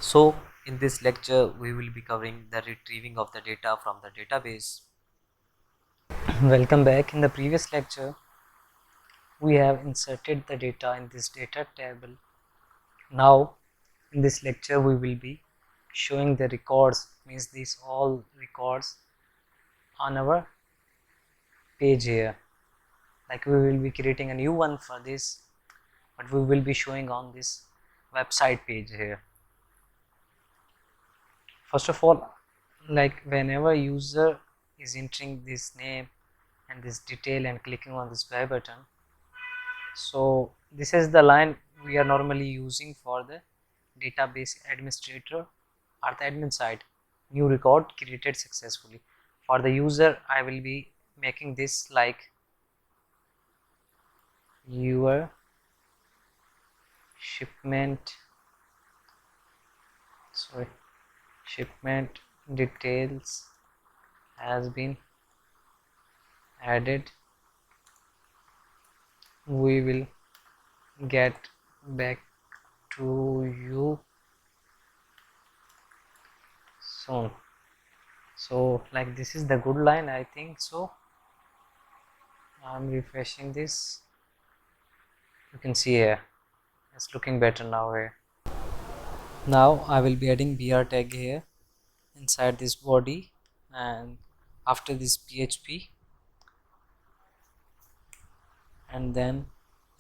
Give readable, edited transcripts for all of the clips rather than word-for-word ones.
So in this lecture we will be covering the retrieving of the data from the database. Welcome back. In the previous lecture we have inserted the data in this data table. Now in this lecture we will be showing the records, means these all records on our page here. Like we will be creating a new one for this, but we will be showing on this website page here. First of all, like whenever user is entering this name and this detail and clicking on this buy button, so this is the line we are normally using for the database administrator or the admin side. New record created successfully. For the user I will be making this like your shipment shipment details has been added. We will get back to you soon. So like this is the good line, I think so. I'm refreshing this. You can see here it's looking better now here. Now I will be adding br tag here inside this body, and after this php, and then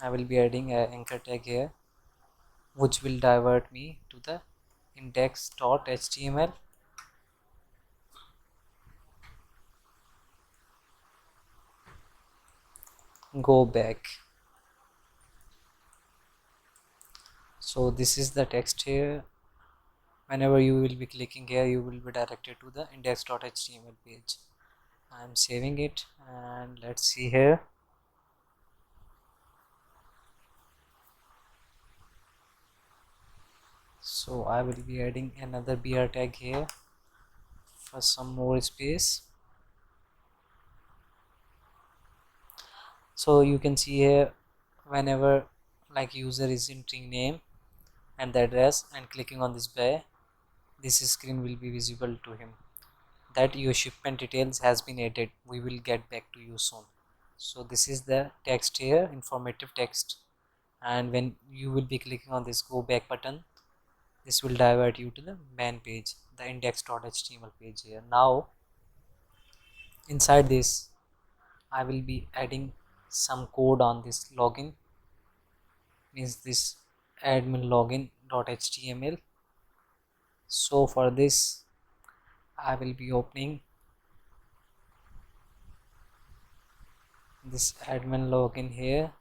I will be adding an anchor tag here which will divert me to the index.html. Go back. So this is the text here. Whenever you will be clicking here, you will be directed to the index.html page. I am saving it, and let's see here. So I will be adding another br tag here for some more space. So you can see here, whenever like user is entering name and the address and clicking on this buy, this screen will be visible to him that your shipment details has been added. We will get back to you soon. So this is the text here, informative text, and when you will be clicking on this go back button, this will divert you to the main page, the index.html page here. Now inside this I will be adding some code on this login, means this admin login.html. So for this I will be opening this admin login here,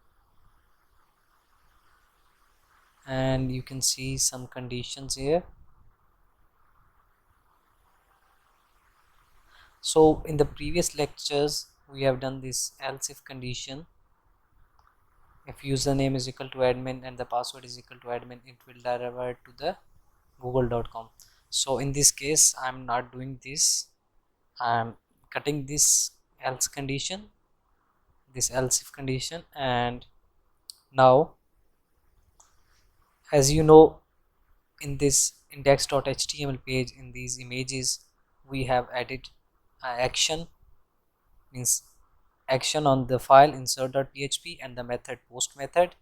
and you can see some conditions here. So in the previous lectures we have done this else if condition. If username is equal to admin and the password is equal to admin, it will divert to the google.com. So in this case I'm not doing this. I'm cutting this else condition, this else if condition, and now as you know, in this index.html page, in these images we have added action, means action on the file insert.php and the method post method.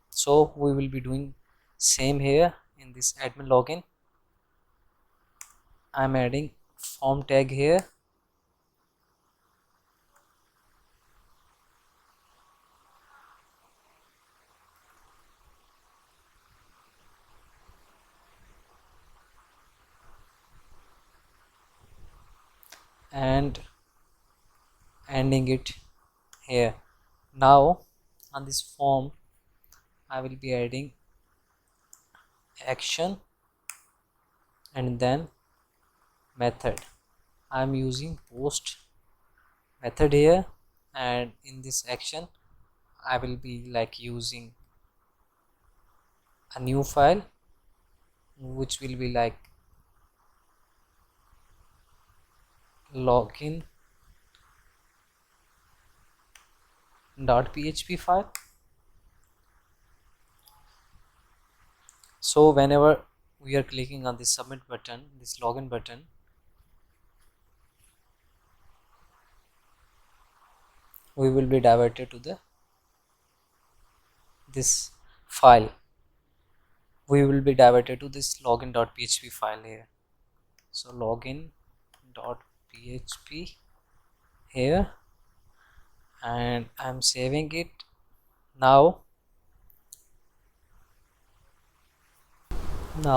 So we will be doing same here in this admin login. I'm adding form tag here, and ending it here. Now on this form I will be adding action and then method. I'm using post method here, and in this action I will be like using a new file which will be like login.php file. So whenever we are clicking on this submit button, this login button, we will be diverted to this file. We will be diverted to this login.php file here. So login.php here, and I'm saving it. Now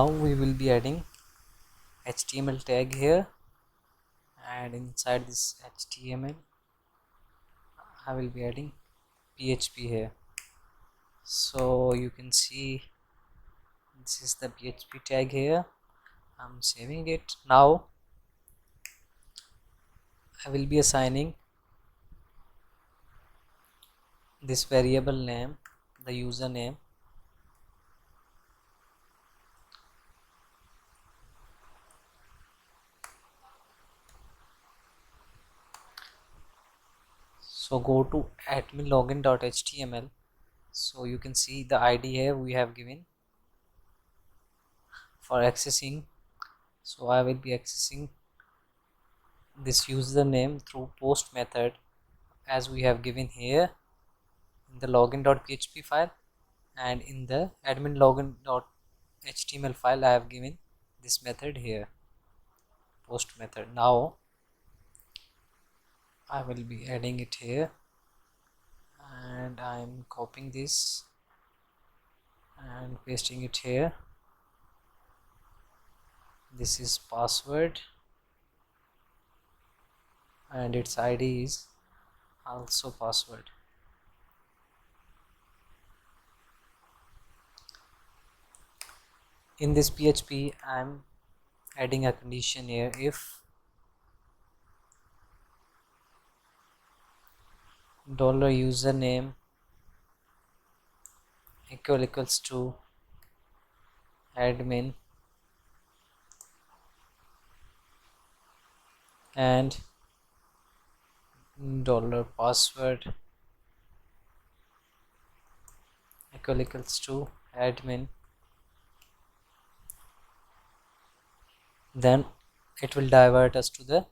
we will be adding HTML tag here, and inside this HTML I will be adding PHP here. So you can see this is the PHP tag here. I'm saving it. Now I will be assigning this variable name, the username. So go to admin login.html. So you can see the ID here we have given for accessing. So I will be accessing this username through post method as we have given here in the login.php file, and in the admin login.html file I have given this method here, post method. Now I will be adding it here, and I'm copying this and pasting it here. This is password and its ID is also password. In this PHP I'm adding a condition here: if $username equals to admin and $password equals to admin, then it will divert us to the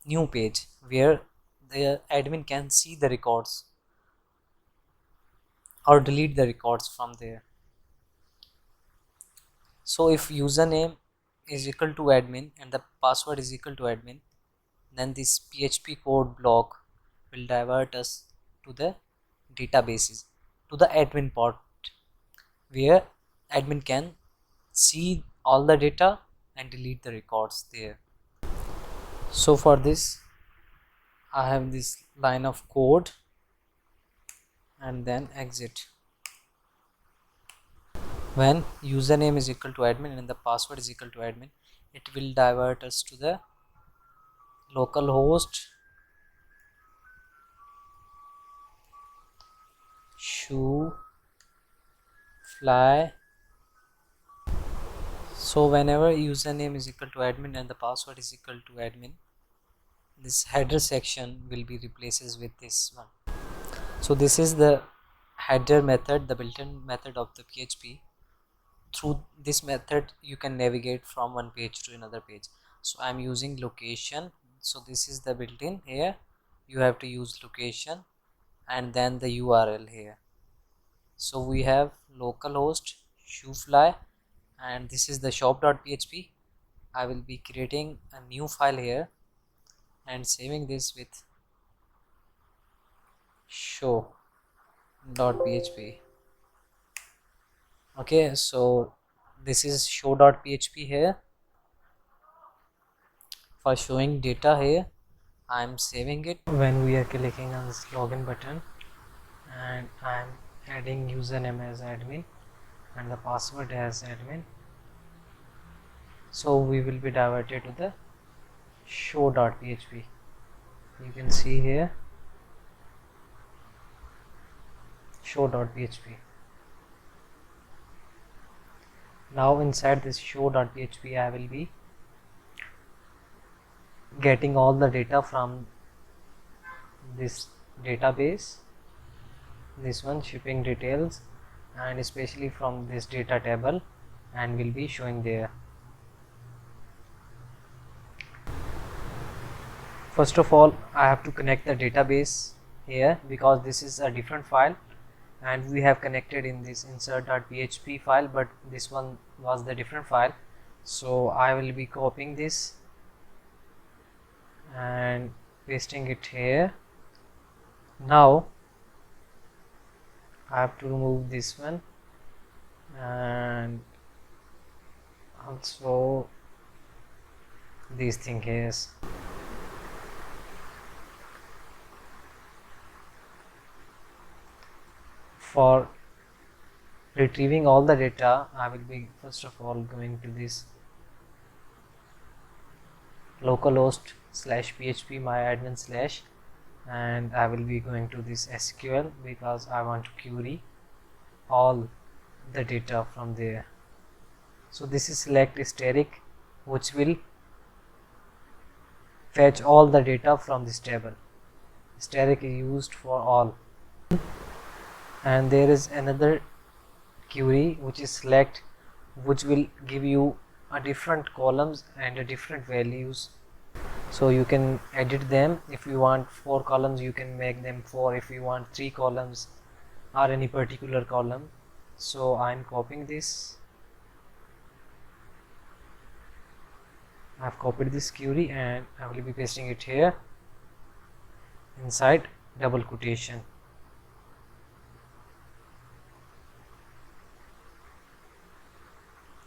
new page where the admin can see the records or delete the records from there. So if username is equal to admin and the password is equal to admin, then this PHP code block will divert us to the databases, to the admin part where admin can see all the data and delete the records there. So for this I have this line of code and then exit. When username is equal to admin and the password is equal to admin, it will divert us to the localhost shoe fly. So whenever username is equal to admin and the password is equal to admin, this header section will be replaces with this one. So this is the header method, the built-in method of the PHP. Through this method you can navigate from one page to another page. So I'm using location. So this is the built-in here. You have to use location and then the URL here. So we have localhost shoefly and this is the shop.php. I will be creating a new file here and saving this with show.php. Okay, so this is show.php here for showing data here. I'm saving it. When we are clicking on this login button and I'm adding username as admin and the password as admin, so we will be diverted to the show.php. You can see here show.php. Now inside this show.php I will be getting all the data from this database, this one shipping details, and especially from this data table and will be showing there. First of all, I have to connect the database here because this is a different file, and we have connected in this insert.php file, but this one was the different file. So I will be copying this and pasting it here. Now I have to remove this one and also these thing here. For retrieving all the data, I will be first of all going to this localhost /php myadmin/ and I will be going to this SQL because I want to query all the data from there. So this is select static, which will fetch all the data from this table. Static is used for all. And there is another query which is select, which will give you a different columns and a different values, so you can edit them. If you want 4 columns, you can make them 4. If you want 3 columns or any particular column. So I'm copying this. I've copied this query and I will be pasting it here inside double quotation.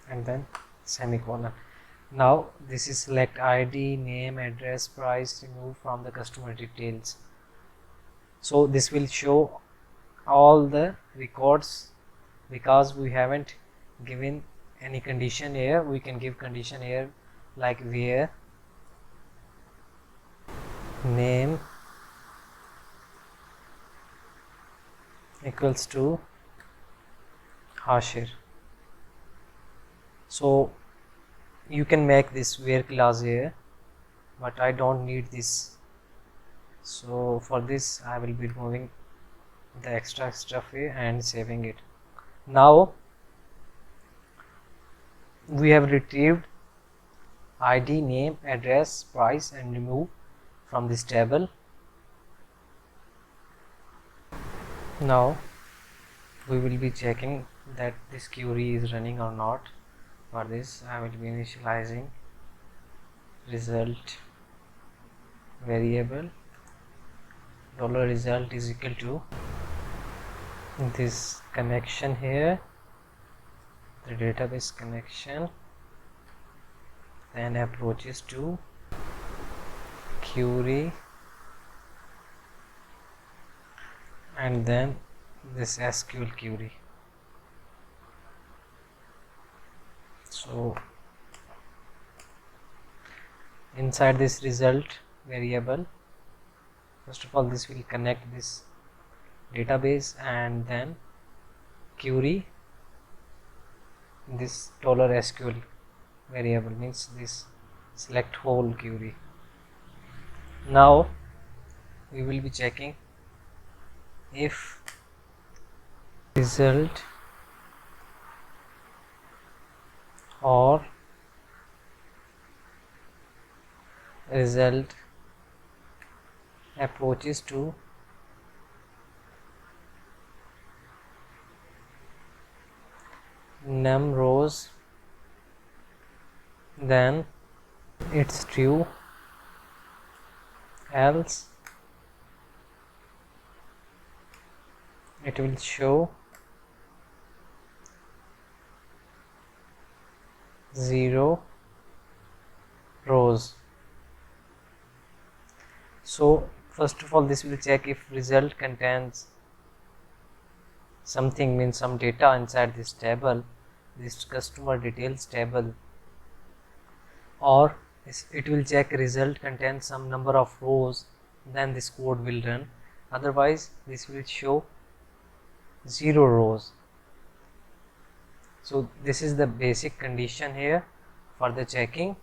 And then semicolon. Now this is select ID, name, address, price, remove from the customer details. So this will show all the records because we haven't given any condition here. We can give condition here like where name equals to Hashir. So you can make this where clause here, but I don't need this. So for this I will be removing the extra stuff here and saving it. Now we have retrieved ID, name, address, price and remove from this table. Now we will be checking that this query is running or not. For this I will be initializing result variable. $result is equal to this connection here, the database connection, then approaches to query, and then this SQL query. So inside this result variable, first of all this will connect this database and then query this $SQL variable, means this select whole query. Now we will be checking if result or result approaches to num rows, then it's true, else it will show 0 rows. So first of all this will check if result contains something, means some data inside this table, this customer details table, or it will check result contains some number of rows, then this code will run. Otherwise this will show 0 rows. So this is the basic condition here for the checking.